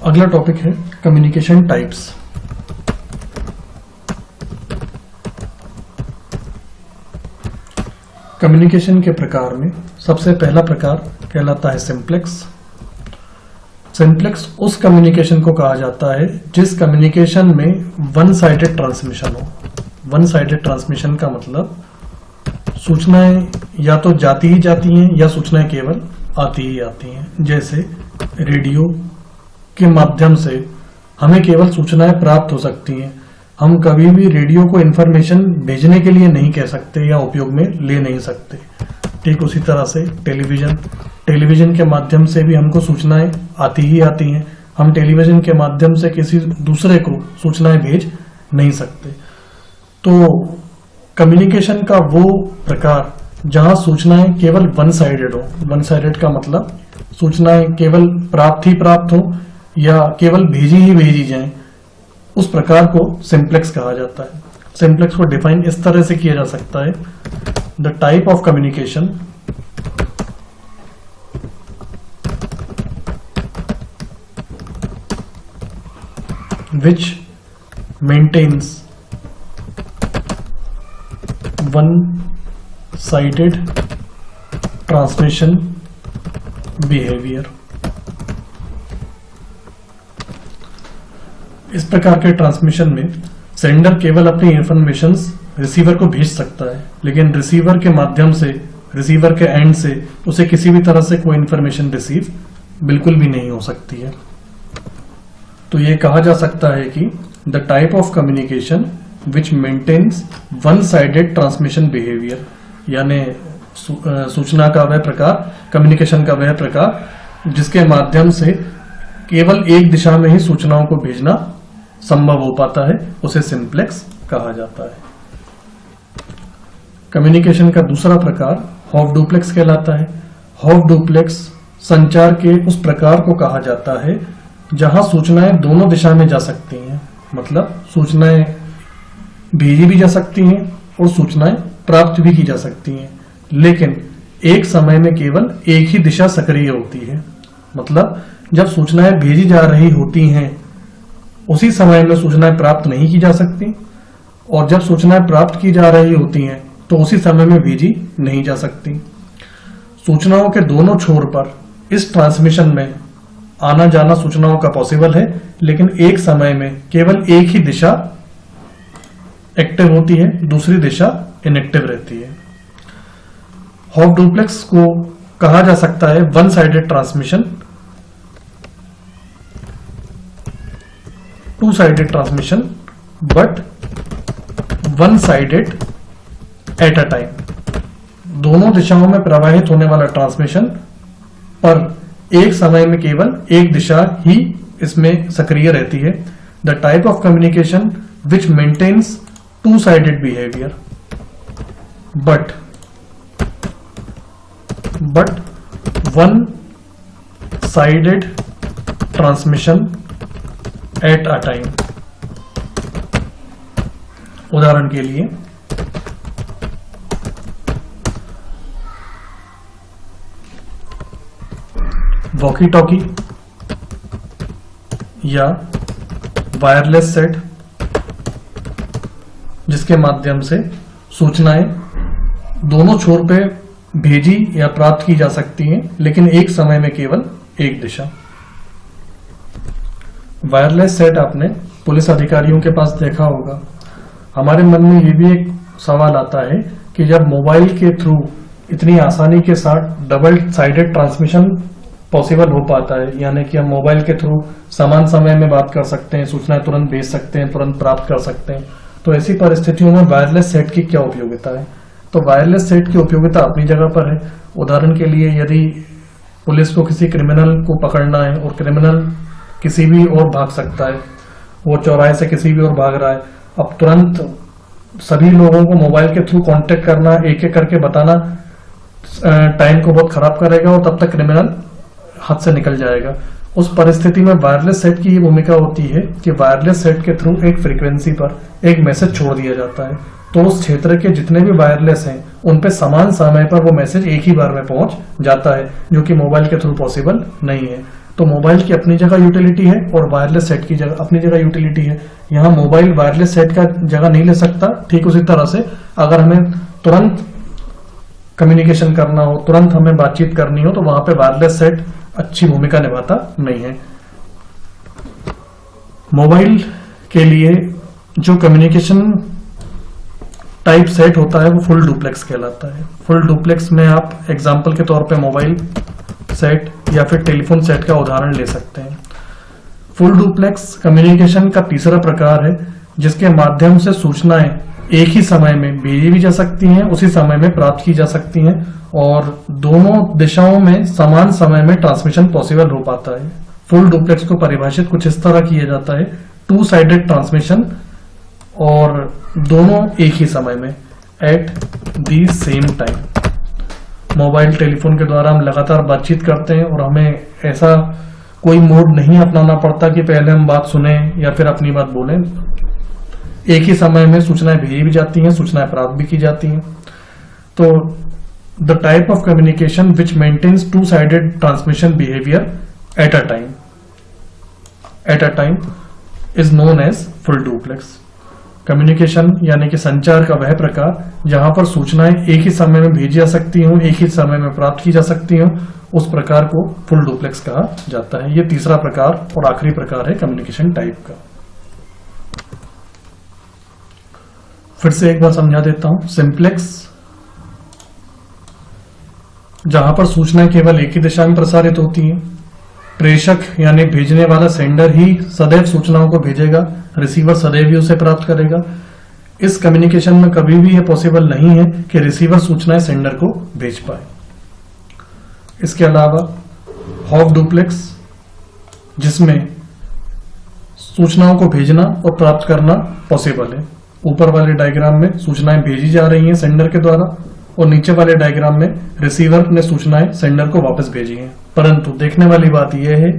अगला टॉपिक है communication types. Communication के प्रकार में सबसे पहला प्रकार कहलाता है सिंप्लेक्स। सिंप्लेक्स उस कम्युनिकेशन को कहा जाता है जिस कम्युनिकेशन में वन साइडेड ट्रांसमिशन हो। वन साइडेड ट्रांसमिशन का मतलब सूचनाएं या तो जाती ही जाती हैं या सूचनाएं केवल आती ही आती हैं। जैसे रेडियो के माध्यम से हमें केवल सूचनाएं प्राप्त हो सकती हैं। हम कभी भी रेडियो को इन्फॉर्मेशन भेजने के लिए नहीं कह सकते या उपयोग में ले नहीं सकते। ठीक उसी तरह से टेलीविजन के माध्यम से भी हमको सूचनाएं आती ही आती हैं। हम टेलीविजन के माध्यम से किसी दूसरे को सूचनाएं भेज नहीं सकते। तो कम्युनिकेशन का वो प्रकार जहां सूचनाएं केवल वन साइडेड हो। वन साइडेड का मतलब सूचनाएं केवल प्राप्त ही प्राप्त हो या केवल भेजी ही भेजी जाएं, उस प्रकार को सिंप्लेक्स कहा जाता है। सिंप्लेक्स को डिफाइन इस तरह से किया जा सकता है: the type of communication which maintains one-sided transmission behavior। इस प्रकार के ट्रांसमिशन में सेंडर केवल अपनी इंफॉर्मेशंस रिसीवर को भेज सकता है, लेकिन रिसीवर के माध्यम से, रिसीवर के एंड से उसे किसी भी तरह से कोई इंफॉर्मेशन रिसीव बिल्कुल भी नहीं हो सकती है। तो ये कहा जा सकता है कि the type of communication which maintains one sided transmission behaviour, यानी सूचना का वह प्रकार, कम्युनिकेशन का वह प्रकार जिसके माध्यम से केवल एक दिशा में ही सूचनाओं को भेजना संभव हो पाता है, उसे सिंप्लेक्स कहा जाता है। कम्युनिकेशन का दूसरा प्रकार हाफ डुप्लेक्स कहलाता है। हाफ डुप्लेक्स संचार के उस प्रकार को कहा जाता है जहां सूचनाएं दोनों दिशा में जा सकती हैं। मतलब सूचनाएं भेजी भी जा सकती हैं और सूचनाएं प्राप्त भी की जा सकती हैं, लेकिन एक समय में केवल एक ही दिशा सक्रिय होती है। मतलब जब सूचनाएं भेजी जा रही होती हैं उसी समय में सूचनाएं प्राप्त नहीं की जा सकती, और जब सूचनाएं प्राप्त की जा रही होती हैं तो उसी समय में भेजी नहीं जा सकती। सूचनाओं के दोनों छोर पर इस ट्रांसमिशन में आना जाना सूचनाओं का पॉसिबल है, लेकिन एक समय में केवल एक ही दिशा एक्टिव होती है, दूसरी दिशा इनएक्टिव रहती है। हाफ डुप्लेक्स को कहा जा सकता है one sided transmission, to sided transmission, but one sided eight a time. दोनों दिशाओं में प्रवाहित होने वाला ट्रांसमिशन, पर एक समय में केवल एक दिशा ही इसमें सक्रिय रहती है। The type of communication which maintains two sided behaviour but one sided transmission at a time. उदाहरण के लिए वॉकी टॉकी या वायरलेस सेट, जिसके माध्यम से सूचनाएं दोनों छोर पे भेजी या प्राप्त की जा सकती हैं, लेकिन एक समय में केवल एक दिशा। वायरलेस सेट आपने पुलिस अधिकारियों के पास देखा होगा। हमारे मन में ये भी एक सवाल आता है कि जब मोबाइल के थ्रू इतनी आसानी के साथ डबल साइडेड ट्रांसमिशन पॉसिबल हो पाता है, यानी कि हम मोबाइल के थ्रू समान समय में बात कर सकते हैं, सूचनाएं तुरंत भेज सकते हैं, तुरंत प्राप्त कर सकते हैं, तो ऐसी परिस्थितियों में वायरलेस सेट की क्या उपयोगिता है? तो वायरलेस सेट की उपयोगिता अपनी जगह पर है। उदाहरण के लिए यदि पुलिस को किसी क्रिमिनल को पकड़ना है और क्रिमिनल किसी भी ओर भाग सकता है, वो चौराहे से किसी भी ओर भाग रहा है, अब तुरंत सभी लोगों को मोबाइल के थ्रू कांटेक्ट करना, एक एक करके बताना टाइम को बहुत खराब करेगा और तब तक क्रिमिनल हाथ से निकल जाएगा। उस परिस्थिति में वायरलेस सेट की ये भूमिका होती है कि वायरलेस सेट के थ्रू एक फ्रीक्वेंसी पर एक मैसेज छोड़ दिया जाता है, तो उस क्षेत्र के जितने भी वायरलेस हैं उन पे समान समय पर वो मैसेज एक ही बार में पहुंच जाता है, जो कि मोबाइल के थ्रू पॉसिबल नहीं है। तो मोबाइल की अपनी जगह यूटिलिटी है और वायरलेस सेट की जगह अपनी जगह यूटिलिटी है। यहाँ मोबाइल वायरलेस सेट का जगह नहीं ले सकता। ठीक उसी तरह से अगर हमें तुरंत कम्युनिकेशन करना हो, तुरंत हमें बातचीत करनी हो, तो वहां पे वायरलेस सेट अच्छी भूमिका निभाता नहीं है। मोबाइल के लिए जो कम्युनिकेशन टाइप सेट होता है वो फुल डुप्लेक्स कहलाता है। फुल डुप्लेक्स में आप एग्जांपल के तौर पे मोबाइल सेट या फिर टेलीफोन सेट का उदाहरण ले सकते हैं। फुल डुप्लेक्स कम्युनिकेशन का तीसरा प्रकार है जिसके माध्यम से सूचनाएं एक ही समय में भेजी भी जा सकती हैं, उसी समय में प्राप्त की जा सकती हैं और दोनों दिशाओं में समान समय में ट्रांसमिशन पॉसिबल हो पाता है। फुल डुप्लेक्स को परिभाषित कुछ इस तरह किया जाता है, टू साइडेड ट्रांसमिशन और दोनों एक ही समय में at the same time. Mobile telephone के द्वारा हम लगातार बातचीत करते हैं और हमें ऐसा कोई मोड नहीं अपनाना पड़ता कि पहले हम बात सुने या फिर अपनी बात बोलें। एक ही समय में सूचनाएं भेजी भी जाती हैं, सूचनाएं प्राप्त भी की जाती हैं। तो the type of communication which maintains two sided transmission behaviour at a time is known as full duplex. Communication यानी कि संचार का वह प्रकार जहां पर सूचनाएं एक ही समय में भेजी जा सकती हों, एक ही समय में प्राप्त की जा सकती हों, उस प्रकार को फुल डुप्लेक्स कहा जाता है। यह तीसरा प्रकार और आखिरी प्रकार है कम्युनिकेशन टाइप का। फिर से एक बार समझा देता हूं। सिंप्लेक्स जहां पर सूचनाएं केवल एक ही दिशा में प्रसारित होती हैं, प्रेषक यानी भेजने वाला सेंडर ही सदैव सूचनाओं को भेजेगा, रिसीवर सदैव ही उसे प्राप्त करेगा। इस कम्युनिकेशन में कभी भी यह पॉसिबल नहीं है कि रिसीवर सूचनाएं सेंडर को भेज पाए। इसके अलावा हाफ डुप्लेक्स जिसमें सूचनाओं को भेजना और प्राप्त करना पॉसिबल है। ऊपर वाले डायग्राम में सूचनाएं भेजी जा रही हैं सेंडर के द्वारा और नीचे वाले डायग्राम में रिसीवर ने सूचनाएं सेंडर को वापस भेजी हैं। परंतु देखने वाली बात यह है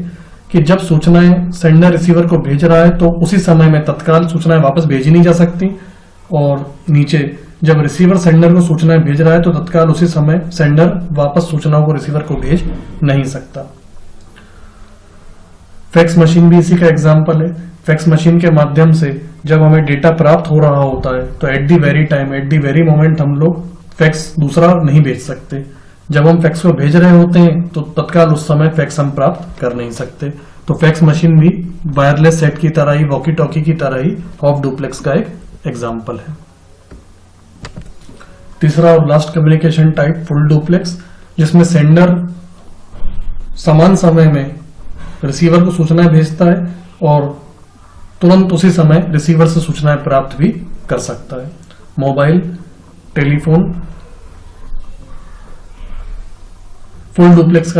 कि जब सूचनाएं सेंडर रिसीवर को भेज रहा है तो उसी समय में तत्काल सूचनाएं वापस भेजी नहीं जा सकती और नीचे जब रिसीवर सेंडर को सूचनाएं भेज रहा है तो तत्काल उसी समय सेंडर वापस सूचनाओं को रिसीवर को भेज नहीं सकता। फैक्स मशीन भी इसी का एग्जाम्पल है। फैक्स मशीन के माध्यम से जब हमें डेटा प्राप्त हो रहा होता है तो at the very time, at the very moment हम लोग फैक्स दूसरा नहीं भेज सकते। जब हम फैक्स को भेज रहे होते हैं तो तत्काल उस समय फैक्स हम प्राप्त कर नहीं सकते। तो फैक्स मशीन भी वायरलेस सेट की तरह ही, वॉकी टॉकी की तरह ही हाफ डुप्लेक्स का एक एग्जाम्पल है। तीसरा और last communication type full duplex जिसमें सेंडर समान समय में रिसीवर को सूचनाएं भेजता है और तुरंत उसी समय रिसीवर से सूचनाएं प्राप्त भी कर सकता है। मोबाइल, टेलीफोन फुल डुप्लेक्स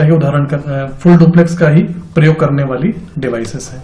का ही प्रयोग करने वाली डिवाइसेस हैं।